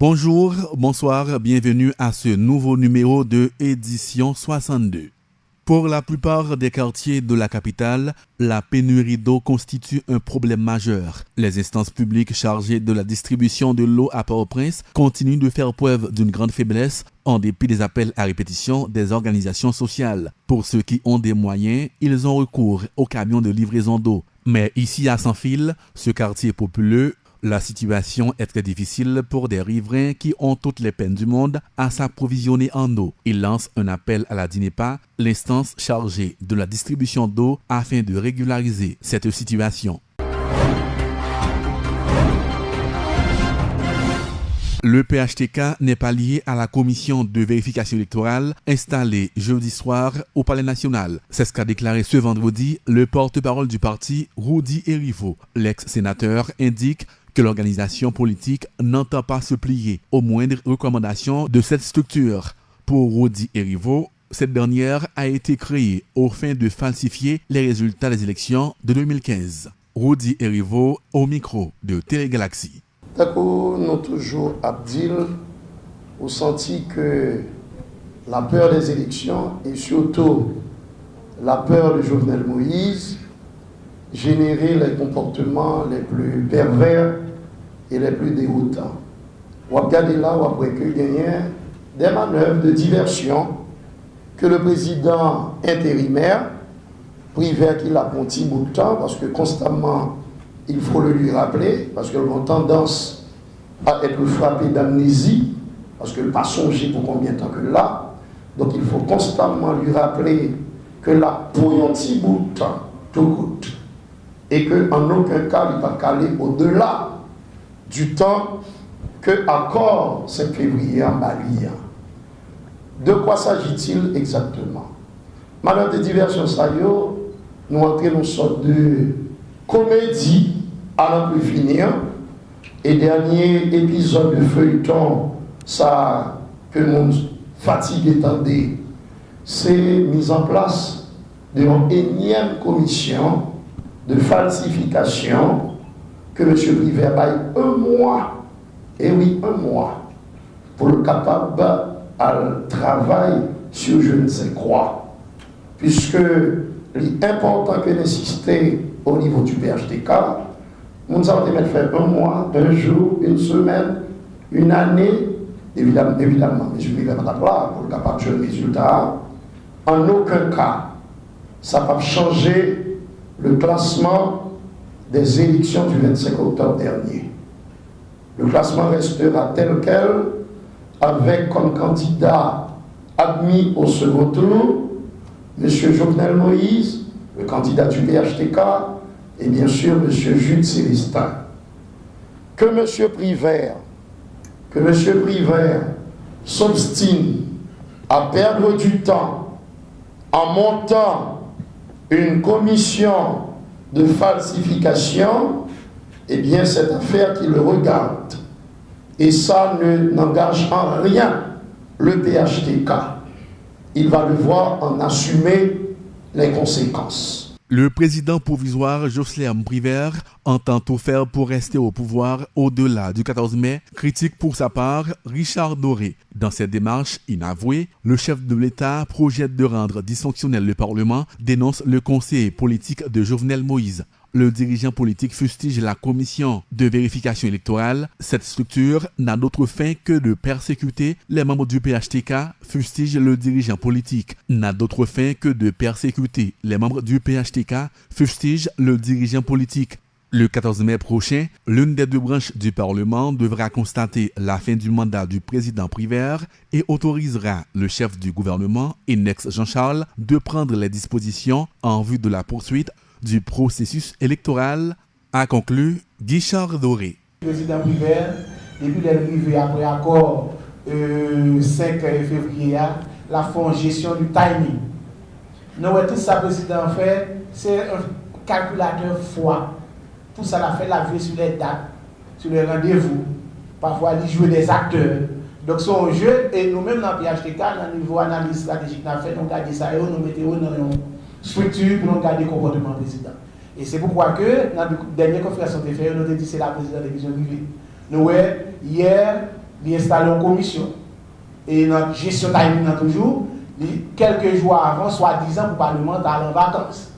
Bonjour, bonsoir, bienvenue à ce nouveau numéro de édition 62. Pour la plupart des quartiers de la capitale, la pénurie d'eau constitue un problème majeur. Les instances publiques chargées de la distribution de l'eau à Port-au-Prince continuent de faire preuve d'une grande faiblesse en dépit des appels à répétition des organisations sociales. Pour ceux qui ont des moyens, ils ont recours aux camions de livraison d'eau. Mais ici à Sans-Fil, ce quartier populeux, la situation est très difficile pour des riverains qui ont toutes les peines du monde à s'approvisionner en eau. Ils lancent un appel à la DINEPA, l'instance chargée de la distribution d'eau, afin de régulariser cette situation. Le PHTK n'est pas lié à la commission de vérification électorale installée jeudi soir au Palais national. C'est ce qu'a déclaré ce vendredi le porte-parole du parti, Rudy Erivo. L'ex-sénateur indique que l'organisation politique n'entend pas se plier aux moindres recommandations de cette structure. Pour Rudy Erivo, cette dernière a été créée aux fins de falsifier les résultats des élections de 2015. Rudy Erivo au micro de Télégalaxie. D'accord, nous toujours abdil au senti que la peur des élections et surtout la peur de Jovenel Moïse générait les comportements les plus pervers et les plus déroutants. On va regarder là, on va que gagner des manœuvres de diversion que le président intérimaire, Privé qui l'a un petit bout de temps, parce que constamment il faut le lui rappeler, parce qu'elle a tendance à être frappé d'amnésie, parce qu'elle n'a pas songé pour combien de temps que là. Donc il faut constamment lui rappeler que là, pour un petit bout de temps, tout coûte. Et qu'en aucun cas, il ne va pas caler au-delà du temps que accord 5 février en Bali. De quoi s'agit-il exactement? Madame de diversion, ça y est, nous entrons dans une sorte de comédie à n'en plus finir. Et dernier épisode de feuilleton, ça que nous fatigue attendait, c'est mise en place d'une énième commission de falsification que M. Privé a eu un mois, et oui, un mois, pour le capable à travail sur je ne sais quoi. Puisque l'important que d'insister au niveau du PHTK, nous avons fait un mois, un jour, une semaine, une année, évidemment, mais je ne vais pas là pour le capable de résultat. En aucun cas, ça va changer le classement des élections du 25 octobre dernier. Le classement restera tel quel, avec comme candidat admis au second tour M. Jovenel Moïse, le candidat du PHTK, et bien sûr M. Jules Célestin. Que M. Privert s'obstine à perdre du temps en montant une commission de falsification, eh bien cette affaire qui le regarde. Et ça n'engage en rien le PHTK. Il va devoir en assumer les conséquences. Le président provisoire Jocelyn Privé entend tout faire pour rester au pouvoir au-delà du 14 mai, critique pour sa part Richard Doré. Dans cette démarche inavouée, le chef de l'État projette de rendre dysfonctionnel le Parlement, dénonce le conseiller politique de Jovenel Moïse. Le dirigeant politique fustige la commission de vérification électorale. Cette structure n'a d'autre fin que de persécuter les membres du PHTK, fustige le dirigeant politique. N'a d'autre fin que de persécuter les membres du PHTK, fustige le dirigeant politique. Le 14 mai prochain, l'une des deux branches du Parlement devra constater la fin du mandat du président Privé et autorisera le chef du gouvernement, Enex Jean-Charles, de prendre les dispositions en vue de la poursuite du processus électoral, a conclu Guichard Doré. Le président Privé, depuis l'arrivée après accord 5 février, la font gestion du timing. Nous, tout ça, le président fait, c'est un calculateur fois. Tout ça, la fait la vie sur les dates, sur les rendez-vous. Parfois, il joue des acteurs. Donc, son jeu, et nous-mêmes dans le PHTK, dans le niveau analyse stratégique, nous regardons ça, nous mettons dans une structure pour nous garder le comportement du président. Et c'est pourquoi que, dans la dernière conférence de fait, nous avons dit que c'est la présidente de la division privée. Nous, hier, il installe une commission. Et notre gestion timing toujours, quelques jours avant, soi-disant, pour le Parlement d'aller en vacances.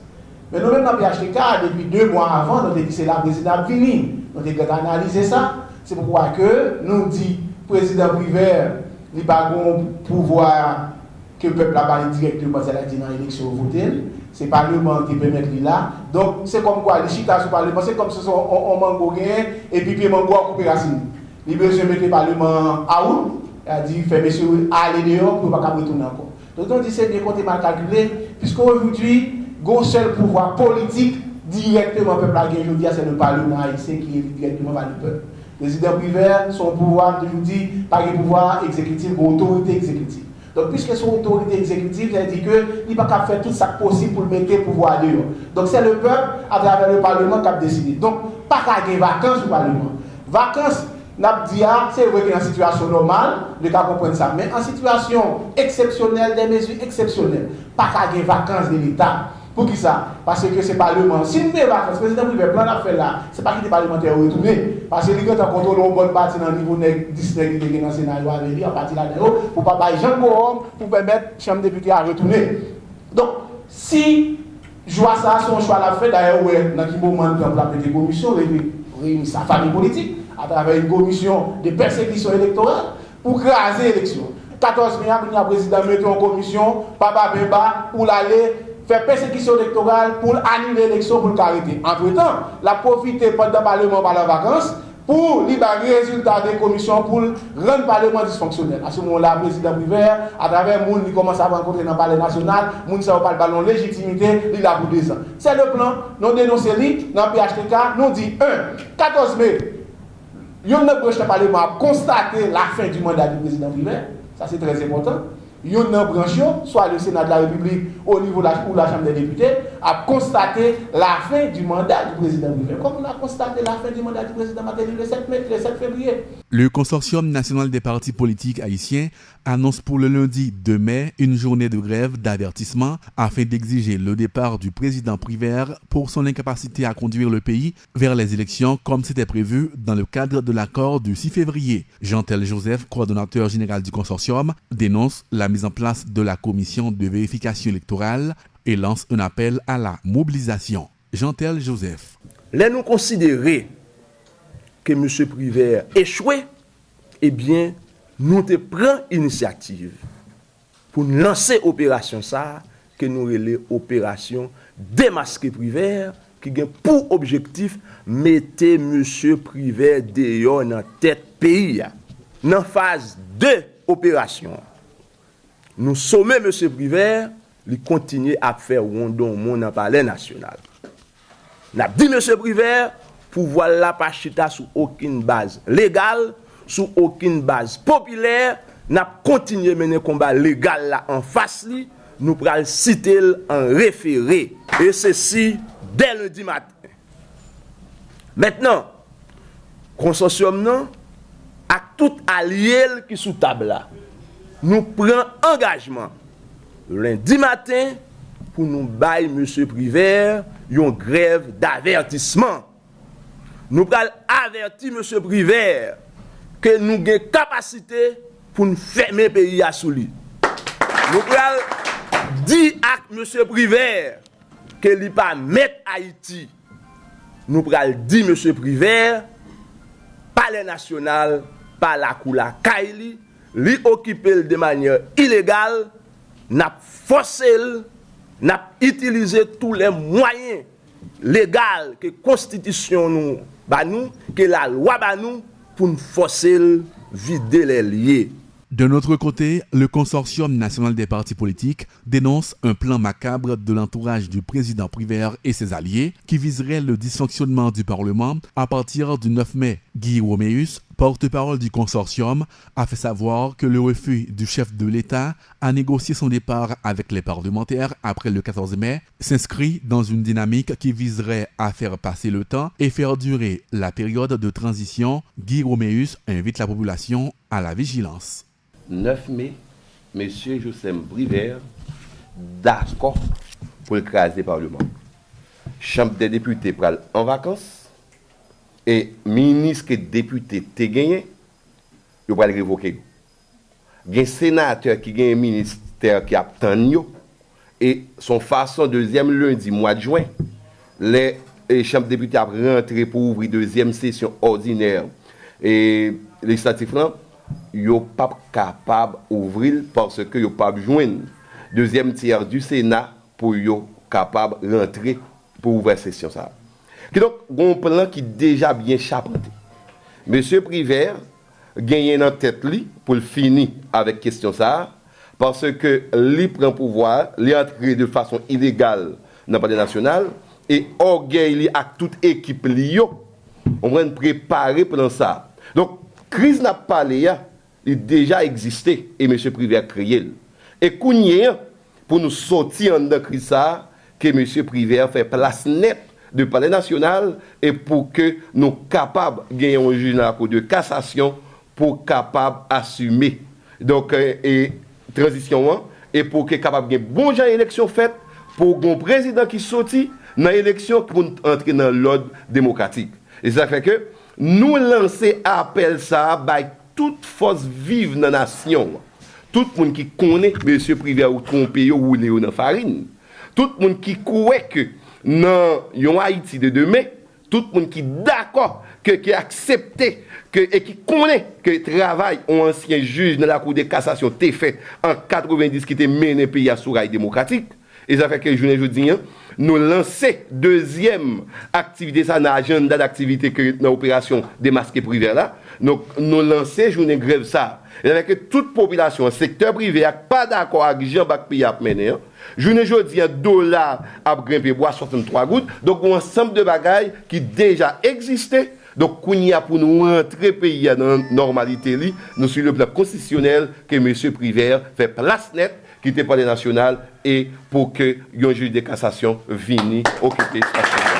Mais nous-mêmes, dans le PHTK, depuis 2 mois avant, nous avons dit que c'est la présidente Vini. Nous avons analysé ça. C'est pourquoi que nous dit président Privert, il n'a pas de pouvoir que le peuple a parlé directement dans l'élection voter. C'est le Parlement qui permet de là. Donc, c'est comme quoi, les chita sur le Parlement, c'est comme si on mango gagné et puis le mango a coupé racine. Il a besoin de mettre le Parlement à out. Il a dit, fait monsieur, allez dehors pour ne pas retourner encore. Donc, on dit c'est des comptes mal calculés, puisqu'aujourd'hui, il seul pouvoir politique directement le peuple a gagné, c'est le Parlement haïtien qui est directement par le peuple. Le président Privert, son pouvoir, je vous dis, pas de pouvoir exécutif, autorité exécutive. Donc, puisque son autorité exécutive, ça dit qu'il n'a pas faire tout ça possible pour mettre le pouvoir dehors. Donc, c'est le peuple, à travers le Parlement, qui a décidé. Donc, pas qu'à gagner vacances au Parlement. Vacances, c'est vrai qu'en situation normale, le cas comprendre ça. Mais en situation exceptionnelle, des mesures exceptionnelles, pas qu'à gagner vacances de l'État. Pour qui ça? Parce que c'est le Parlement. Si nous avons vacances, le président Privé plan d'affaires là, ce n'est pas qu'il est parlementaire retourné. Parce que lui, quand on contrôle une bonne partie dans le niveau 10 qui est dans le scénario avec lui, à partir de là, pour ne pas bailler Jean Corum, pour permettre la Chambre des députés à retourner. Donc, si je vois ça, son choix l'a fait, d'ailleurs, dans quel moment nous avons appelé des commissions, réunir sa famille politique, à travers une commission de persécution électorale, pour craser l'élection. 14 mai, le président met en commission, Papa Bemba, pour aller faire persécution électorale pour annuler l'élection pour le arrêter. Entre-temps, la profiter pendant le Parlement par la vacances pour libérer les résultats des commissions pour rendre le Parlement dysfonctionnel. À ce moment-là, le président Privert, à travers le monde, il commence à rencontrer dans le Palais national, le monde ne pas le ballon légitimité, il a pour 2 ans. C'est le plan, nous dénonçons dans le PHTK, nous dit 14 mai, il y a une branche du Parlement a constaté la fin du mandat du président Privert, ça c'est très important. Il y a une branche, soit le Sénat de la République au niveau de la Chambre des députés, a constaté la fin du mandat du président Privert. Comme on a constaté la fin du mandat du président Matéli le 7 février. Le Consortium national des partis politiques haïtiens annonce pour le lundi 2 mai une journée de grève d'avertissement afin d'exiger le départ du président Privert pour son incapacité à conduire le pays vers les élections comme c'était prévu dans le cadre de l'accord du 6 février. Jean-Tel Joseph, coordonnateur général du consortium, dénonce la mise en place de la commission de vérification électorale et lance un appel à la mobilisation. Jean-Tel Joseph. Là, nous considérer que M. Privert échoué, eh bien, nous te prenons initiative pour lancer opération ça, que nous relais opération démasquer Privert, qui a pour objectif mettre M. Privert dehors dans tête pays. Dans phase 2 opération, nous sommons M. Privert, il continue à faire rondon dans le palais national. Nous avons dit M. Privert, pouvoir la pas chita sous aucune base légale, sous aucune base populaire, n'a continué à mener combat légal là en face li, nous pral citer en référé et ceci dès lundi matin. Maintenant, consortium non à tout allié qui sous table là. Nous prenons engagement lundi matin pour nous bailler M. Privert une grève d'avertissement. Nous allons avertir M. Privert que nous avons capacité pour nous fermer le pays à Souli. Nous allons dire à M. Privert que il ne pas mettre Haïti. Nous allons dire M. Privert, palais national, par la coula Kaili, lui occuper de manière illégale, n'a forcé, n'a utilisé tous les moyens légaux que la Constitution nous banou, que la loi banou, pour nous forcer vider les liens. De notre côté, le Consortium national des partis politiques dénonce un plan macabre de l'entourage du président Privert et ses alliés qui viserait le dysfonctionnement du Parlement à partir du 9 mai. Guy Roméus, porte-parole du consortium, a fait savoir que le refus du chef de l'État à négocier son départ avec les parlementaires après le 14 mai s'inscrit dans une dynamique qui viserait à faire passer le temps et faire durer la période de transition. Guy Roméus invite la population à la vigilance. 9 mai, M. Joseph Privert d'accord pour écraser le Parlement. Chambre des députés pral en vacances et ministre et député te gagné. yo va révoquer. Il y a un sénateur qui a un ministère qui attend et son façon deuxième lundi mois de juin, les chambres députés ont rentré pour ouvrir deuxième session ordinaire et législatif là, yo pas capable d'ouvrir parce que yo pas joindre deuxième tiers du Sénat pour yo capable rentrer pour ouvrir session ça. Donc un plan qui déjà bien chapeauté. Monsieur Privert gagné en tête li pour le finir avec question ça parce que lui prend pouvoir, lui entrer de façon illégale dans le palais national et orgueil li à toute équipe li yo on va préparer pour ça. Donc crise n'a pas il déjà existé et monsieur Privert créé. Et kounye pour nous sortir de crise ça que monsieur Privert fait place nette de palais national et pour que nous capables de gagner un juge dans la cour de cassation pour capable assumer donc et transition et pour que capable de bon genre élection faite pour un président qui sorti dans l'élection pour entrer dans l'ordre démocratique. Et ça fait que nous lancer appel ça by toute force vive dans la nation. Tout le monde qui connaît monsieur Privé ou trompé ou roulé dans farine. Tout le monde qui croit que dans Haïti de demain, tout le monde qui d'accord qui accepté et qui connaît que le travail un ancien juge dans la cour de cassation t'est fait en 90 qui était mené pays à sourail démocratique. Et ça fait que je nous lancer deuxième activité ça dans l'agenda d'activité que dans l'opération démasqué privé là. Donc nous lancer journée grève ça. Et avec toute population secteur privé pas d'accord avec Jean-Baptiste pays a mené. Journée jodi dollar a grimpé bois 63 gouttes. Donc un ensemble de bagailles qui déjà existaient. Donc, kounya pour nous rentrer pays dans la normalité, nous sur le plan constitutionnel que M. Privert fait place nette, qui était palais national, et pour que un juge de cassation vienne occuper ce espace.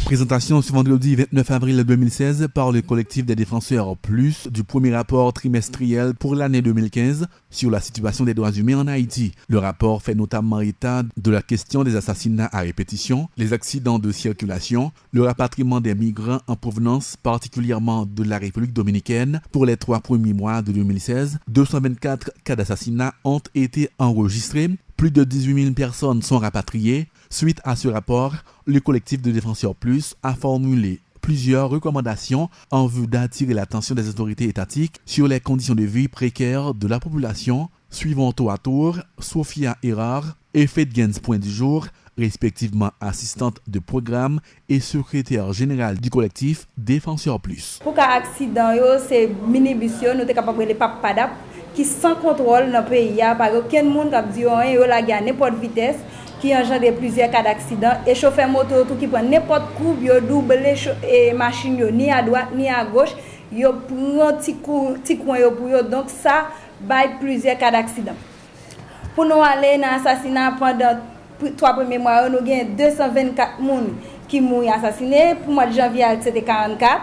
Présentation ce vendredi 29 avril 2016 par le collectif des défenseurs plus du premier rapport trimestriel pour l'année 2015 sur la situation des droits humains en Haïti. Le rapport fait notamment état de la question des assassinats à répétition, les accidents de circulation, le rapatriement des migrants en provenance particulièrement de la République dominicaine. Pour les 3 premiers mois de 2016, 224 cas d'assassinats ont été enregistrés. Plus de 18 000 personnes sont rapatriées. Suite à ce rapport, le collectif de défenseurs plus a formulé plusieurs recommandations en vue d'attirer l'attention des autorités étatiques sur les conditions de vie précaires de la population. Suivant tour à tour, Sophia Erard et Faith Gens Point du jour, respectivement assistante de programme et secrétaire générale du collectif Défenseurs Plus. Pour qu'un accident, c'est minibus, nous sommes capables de les papadap qui sans contrôle dans le pays, par aucun monde qui a dit la gagne n'importe vitesse, qui engendre plusieurs cas d'accident et chauffeur moto tout qui prend n'importe coup, yo double et machine ni à droite ni à gauche, yo prend petit coin pour yo, donc ça bail plusieurs cas d'accident. Pour nous aller dans assassinat pendant 3 premiers mois, nous avons 224 personnes qui mourent assassinés. Pour le mois de janvier, c'était 44.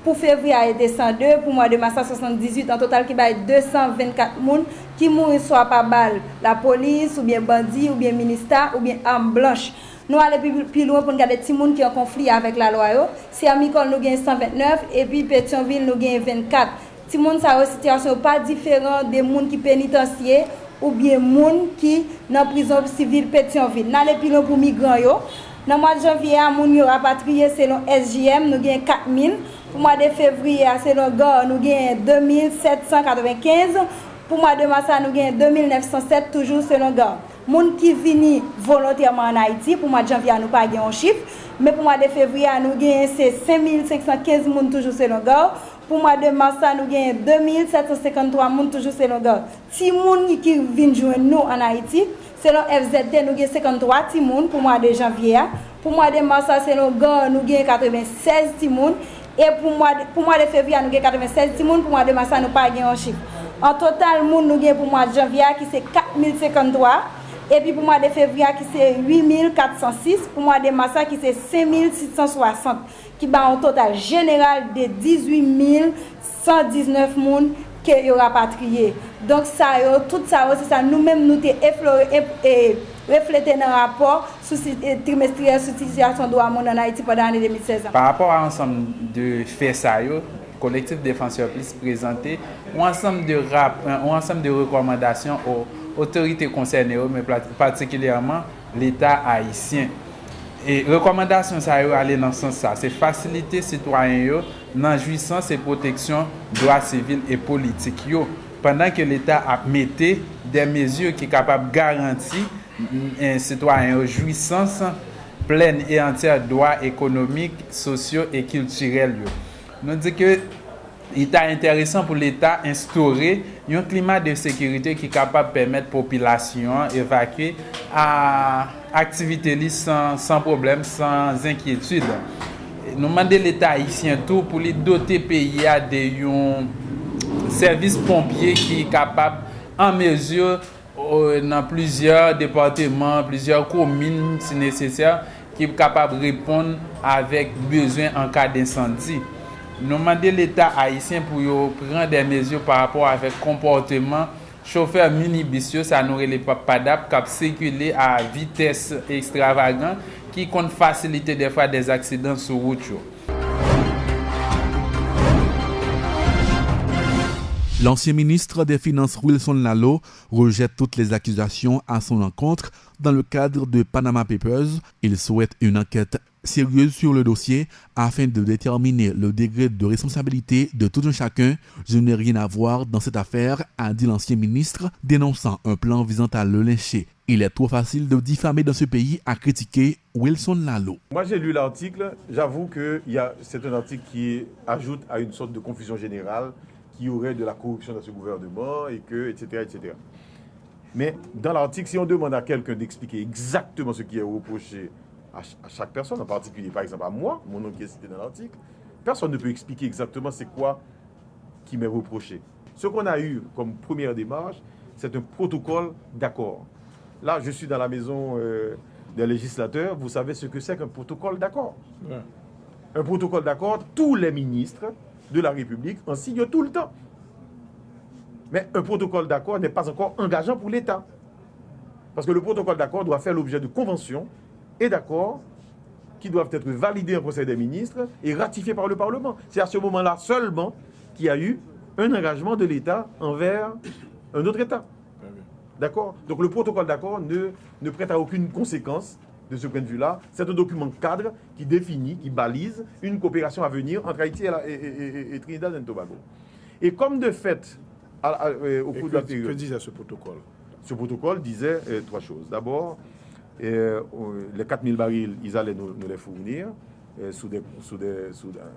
Pour février, c'était 102. Pour le mois de mars, 78. En total, qui a 224 personnes qui mourent soit par balle, la police, ou bien bandit, ou bien ministère, ou bien arme blanche. Nous allons plus loin pour regarder des gens qui ont conflit avec la loi. Si à Micol, nous avons 129. Et puis Pétionville, nous avons 24. Si nous avons une situation pas différente des gens qui pénitenciers ou bien moun qui dans prison civile Pétionville. Dans les pilons pour migrants yo, dans le mois de janvier, moun yo rapatrié selon SJM, nous avons 4000. Pour le mois de février, selon GOR, nous avons 2795. Pour le mois de mars, nous avons 2907, toujours selon GOR. Moun qui viennent volontairement en Haïti, pour le mois de janvier, nous n'avons pas un chiffre. Mais pour le mois de février, nous avons 5515 moun, toujours selon GOR. Pour le mois de mars, nous avons 2753 moun, toujours selon GOR. Si moun qui viennent joindre nous en Haïti, selon FZD, nous avons 53 timoun pour le mois de janvier. Pour le mois de mars, selon GOR, nous avons 96 timoun. Et pour le mois de février, nous avons 96 timoun. Pour le mois de mars, nous n'avons pas un chiffre. En total, moun nous avons pour le mois de janvier qui c'est 4053. Et puis pour le mois de février qui c'est 8406. Pour le mois de mars qui c'est 5660. Qui bat un total général de 18 119 personnes qui ont rapatrié. Donc ça, tout ça, c'est ça. Nous-mêmes, nous avons reflété dans le rapport trimestriel sur la situation de l'homme en Haïti pendant l'année 2016. Par rapport à l'ensemble de faits, collectif défenseur plus présenté un ensemble de recommandations aux autorités concernées, mais particulièrement l'État haïtien. Et recommandations ça aller dans ce sens, c'est faciliter citoyens dans jouissance et protection droits civils et politiques pendant que l'État a mis des mesures qui sont capables de garantir un citoyen jouissance pleine et entière de droits économiques, sociaux et culturels. Nous disons que il est intéressant pour l'État d'instaurer un climat de sécurité qui est capable de permettre à la population d'évacuer à activité sans problème, sans inquiétude. Nous demandons l'État haïtien tout pour lui doter le pays de services pompiers qui est capable, en mesure, dans plusieurs départements, plusieurs communes, si nécessaire, qui est capable de répondre avec besoin en cas d'incendie. Nous demandons l'État haïtien pour prendre des mesures par rapport avec le comportement chauffeur minibus, ça nous les papadap qui circuler à vitesse extravagante qui compte faciliter des fois des accidents sur route. L'ancien ministre des Finances Wilson Lallo rejette toutes les accusations à son encontre dans le cadre de Panama Papers. Il souhaite une enquête sérieuse sur le dossier afin de déterminer le degré de responsabilité de tout un chacun. Je n'ai rien à voir dans cette affaire, a dit l'ancien ministre, dénonçant un plan visant à le lyncher. Il est trop facile de diffamer dans ce pays, a critiqué Wilson Lallo. Moi j'ai lu l'article, j'avoue que c'est un article qui ajoute à une sorte de confusion générale qu'il y aurait de la corruption dans ce gouvernement et que, etc., etc. Mais dans l'article, si on demande à quelqu'un d'expliquer exactement ce qui est reproché à chaque personne, en particulier par exemple à moi, mon nom qui est cité dans l'article, personne ne peut expliquer exactement c'est quoi qui m'est reproché. Ce qu'on a eu comme première démarche, c'est un protocole d'accord. Là, je suis dans la maison des législateurs, vous savez ce que c'est qu'un protocole d'accord. Ouais. Un protocole d'accord, tous les ministres de la République en signent tout le temps. Mais un protocole d'accord n'est pas encore engageant pour l'État. Parce que le protocole d'accord doit faire l'objet de conventions et d'accords qui doivent être validés en Conseil des ministres et ratifiés par le Parlement. C'est à ce moment-là seulement qu'il y a eu un engagement de l'État envers un autre État. D'accord ? Donc le protocole d'accord ne prête à aucune conséquence de ce point de vue-là. C'est un document cadre qui définit, qui balise une coopération à venir entre Haïti et Trinidad et Tobago. Et comme de fait, au cours de la période... Que disait ce protocole ? Ce protocole disait trois choses. D'abord, les 4000 barils, ils allaient nous les fournir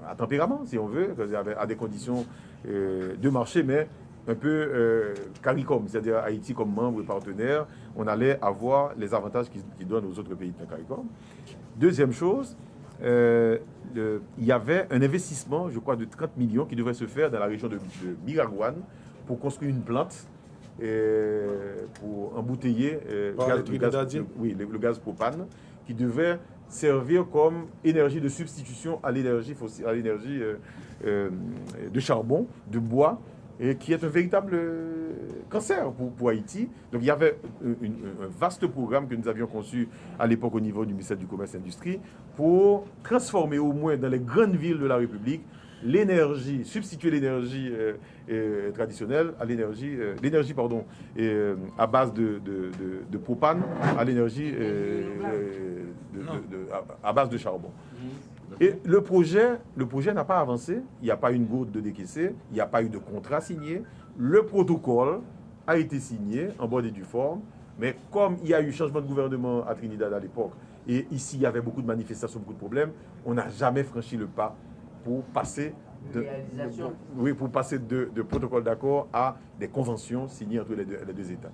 à tempérament, si on veut, à des conditions de marché, mais un peu CARICOM, c'est-à-dire Haïti comme membre et partenaire, on allait avoir les avantages qu'ils donnent aux autres pays de CARICOM. Deuxième chose, il y avait un investissement, je crois, de 30 millions qui devrait se faire dans la région de Miragouane pour construire une plante pour embouteiller le gaz propane qui devait servir comme énergie de substitution à l'énergie fossile, à l'énergie de charbon, de bois, et qui est un véritable cancer pour Haïti. Donc il y avait un vaste programme que nous avions conçu à l'époque au niveau du ministère du Commerce et de l'Industrie pour transformer au moins dans les grandes villes de la République l'énergie, substituer l'énergie traditionnelle à l'énergie à base de propane à l'énergie à base de charbon. Et le projet n'a pas avancé, il n'y a pas une goutte de décaissé, il n'y a pas eu de contrat signé. Le protocole a été signé en bonne et due forme, mais comme il y a eu changement de gouvernement à Trinidad à l'époque, et ici il y avait beaucoup de manifestations, beaucoup de problèmes, on n'a jamais franchi le pas pour passer de protocole d'accord à des conventions signées entre les deux États.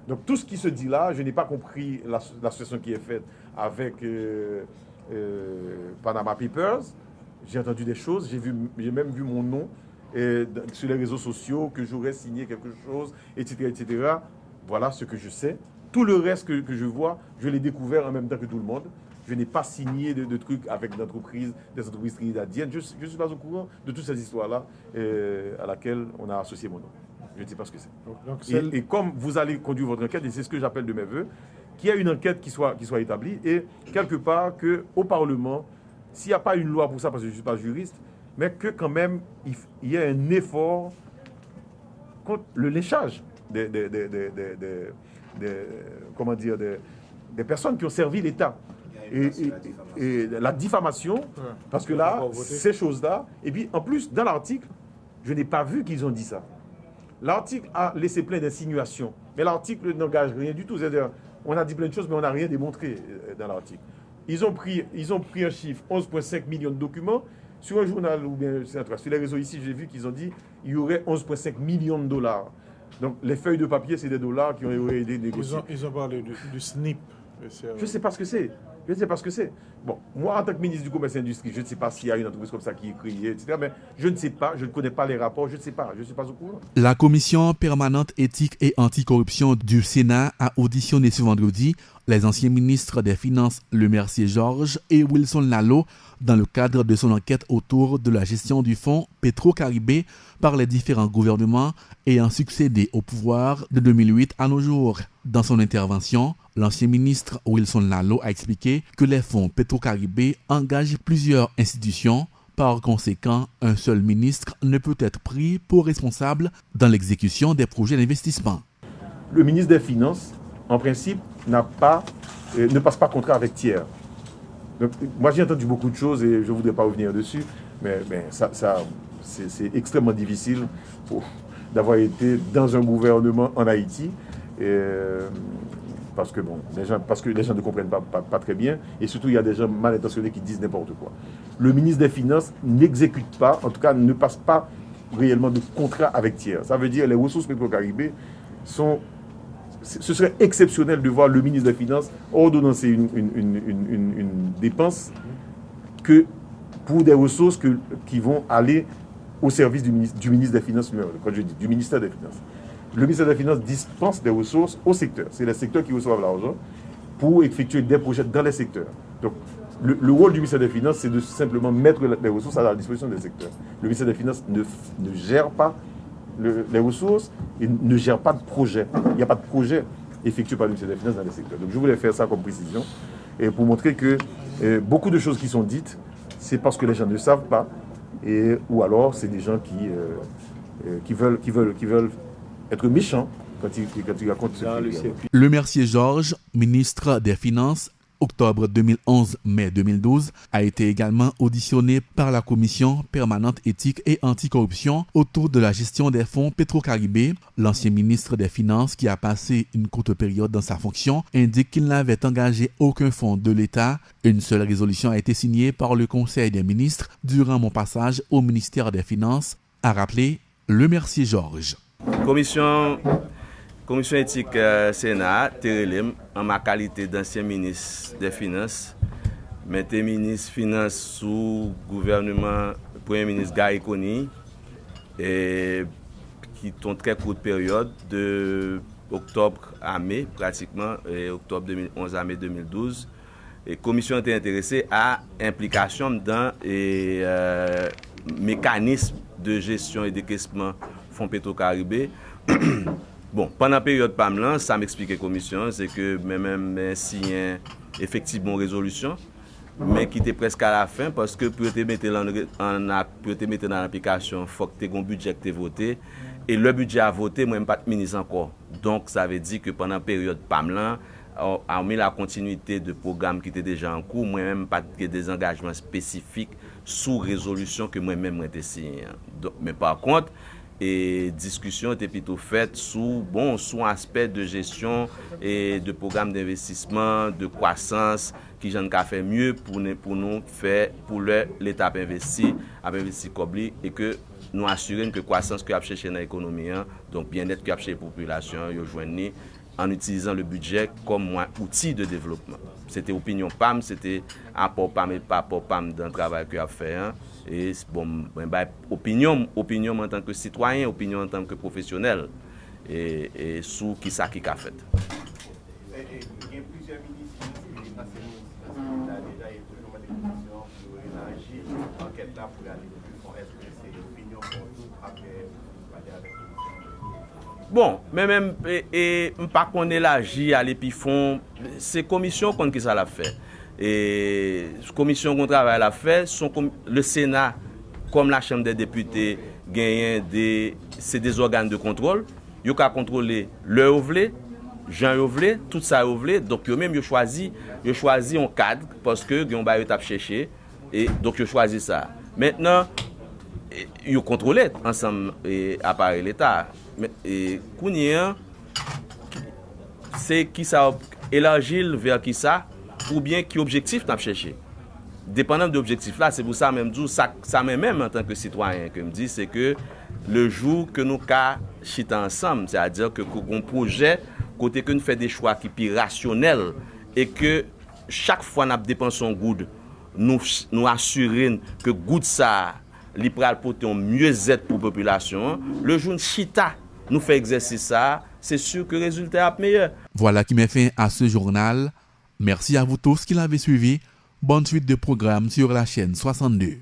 Donc tout ce qui se dit là, je n'ai pas compris l'association qui est faite avec Panama Papers. J'ai entendu des choses, j'ai même vu mon nom sur les réseaux sociaux, que j'aurais signé quelque chose, etc., etc. Voilà ce que je sais. Tout le reste que je vois, je l'ai découvert en même temps que tout le monde. Je n'ai pas signé de trucs avec des entreprises trinidadiennes. Je ne suis pas au courant de toutes ces histoires-là à laquelle on a associé mon nom. Je ne sais pas ce que c'est. Et comme vous allez conduire votre enquête, et c'est ce que j'appelle de mes voeux, qu'il y ait une enquête qui soit établie et quelque part qu'au Parlement, s'il n'y a pas une loi pour ça, parce que je ne suis pas juriste, mais que quand même il y ait un effort contre le léchage des personnes qui ont servi l'État. Et la diffamation, parce que là, ces choses-là, et puis en plus, dans l'article, je n'ai pas vu qu'ils ont dit ça. L'article a laissé plein d'insinuations, mais l'article n'engage rien du tout. C'est-à-dire, on a dit plein de choses, mais on n'a rien démontré dans l'article. Ils ont pris un chiffre, 11,5 millions de documents. Sur un journal ou bien sur les réseaux ici, j'ai vu qu'ils ont dit qu'il y aurait 11,5 millions de dollars. Donc les feuilles de papier, c'est des dollars qui auraient été négociés. Ils ont parlé du SNIP. Je ne sais pas ce que c'est. Je ne sais pas ce que c'est. Bon, moi, en tant que ministre du Commerce et de l'Industrie, je ne sais pas s'il y a une entreprise comme ça qui est créée, etc. Mais je ne sais pas, je ne connais pas les rapports, je ne sais pas au courant. La commission permanente éthique et anticorruption du Sénat a auditionné ce vendredi les anciens ministres des Finances Lemercier-Georges et Wilson Lallo dans le cadre de son enquête autour de la gestion du fonds Petro-Caribé par les différents gouvernements ayant succédé au pouvoir de 2008 à nos jours. Dans son intervention, l'ancien ministre Wilson Lallo a expliqué que les fonds Petro-Caribé engagent plusieurs institutions. Par conséquent, un seul ministre ne peut être pris pour responsable dans l'exécution des projets d'investissement. Le ministre des Finances, en principe, ne passe pas contrat avec tiers. Donc, moi, j'ai entendu beaucoup de choses et je ne voudrais pas revenir dessus, mais c'est extrêmement difficile d'avoir été dans un gouvernement en Haïti. Parce que les gens ne comprennent pas très bien, et surtout il y a des gens mal intentionnés qui disent n'importe quoi. Le ministre des Finances n'exécute pas, en tout cas ne passe pas réellement de contrat avec tiers. Ça veut dire les ressources Petro-Caribé ce serait exceptionnel de voir le ministre des Finances ordonnancer une dépense que pour des ressources qui vont aller au service du ministre des Finances lui-même, quand je dis du ministère des Finances. Le ministère des Finances dispense des ressources au secteur. C'est les secteurs qui reçoivent l'argent pour effectuer des projets dans les secteurs. Donc, le rôle du ministère des Finances, c'est de simplement mettre les ressources à la disposition des secteurs. Le ministère des Finances ne gère pas les ressources et ne gère pas de projet. Il n'y a pas de projet effectué par le ministère des Finances dans les secteurs. Donc, je voulais faire ça comme précision et pour montrer que beaucoup de choses qui sont dites, c'est parce que les gens ne savent pas ou alors c'est des gens qui veulent être méchant quand il raconte ce qu'il y a. Lemercier-Georges, ministre des Finances, octobre 2011, mai 2012, a été également auditionné par la commission permanente éthique et anticorruption autour de la gestion des fonds Petro-Caribé. L'ancien ministre des Finances, qui a passé une courte période dans sa fonction, indique qu'il n'avait engagé aucun fonds de l'État. Une seule résolution a été signée par le Conseil des ministres durant mon passage au ministère des Finances, a rappelé Lemercier-Georges. Commission éthique Sénat, Térélim, en ma qualité d'ancien ministre des Finances, mais ministre des Finances sous gouvernement Premier ministre Gary Coney, et qui ont très courte période de octobre à mai, pratiquement, octobre 2011 à mai 2012. Et la commission était intéressée à implication dans les mécanismes de gestion et décaissement fonds Petro-Caribé. Bon, pendant la période PAMLAN, ça m'explique la commission, c'est que même s'il y a effectivement une résolution, mais qui était presque à la fin, parce que pour te mettre dans l'application, il faut que tu aies un budget qui est voté, et le budget à voter, moi, je ne suis pas ministre encore. Donc, ça veut dire que pendant la période PAMLAN, on met la continuité de programme qui était déjà en cours, moi-même, pas des engagements spécifiques sous résolution que moi-même j'ai signé. Mais par contre, et discussion était plutôt faite sous aspect de gestion et de programme d'investissement, de croissance, qui j'en a fait mieux pour nous faire, pour l'État investi Kobli, et que nous assurer que croissance que a cherché dans l'économie, donc bien-être que a cherché la population, yo joindre en utilisant le budget comme outil de développement. C'était opinion PAM, c'était apport PAM et pas apport PAM dans le travail qu'il a fait. Et bon, opinion en tant que citoyen, opinion en tant que professionnel, et sous qui ça qui a fait. Il y a plusieurs ministres qui ont déjà été toujours des commissions pour élargir l'enquête là pour aller plus fort. Est-ce que c'est l'opinion pour nous après parler avec Bon, mais même, et pas qu'on est là, j'y allais puis font, c'est commission qu'on qui ça l'a fait. Et commission qu'on travaille l'a fait, le Sénat, comme la Chambre des députés, c'est des organes de contrôle. Ils ont contrôler le OVLE, Jean OVLE, tout ça OVLE. Donc, eux-mêmes, ils ont choisi un cadre parce que ils ont tape chercher. Et donc, ils ont choisi ça. Maintenant, ils ont contrôlé ensemble appareil l'État. Et Kounia, c'est qui ça élargir vers qui ça, ou bien qui objectif n'a cherché. Dépendant de l'objectif là, c'est pour ça même ça même en tant que citoyen que me dit, c'est que le jour que nous ca chita ensemble, c'est-à-dire que qu'on projet côté que nous fait des choix qui plus rationnels et que chaque fois nous dépensons good, nous assurer que good ça li pral porter un mieux-être pour population, le jour chita nous fait exercice ça, c'est sûr que le résultat est meilleur. Voilà qui met fin à ce journal. Merci à vous tous qui l'avez suivi. Bonne suite de programmes sur la chaîne 62.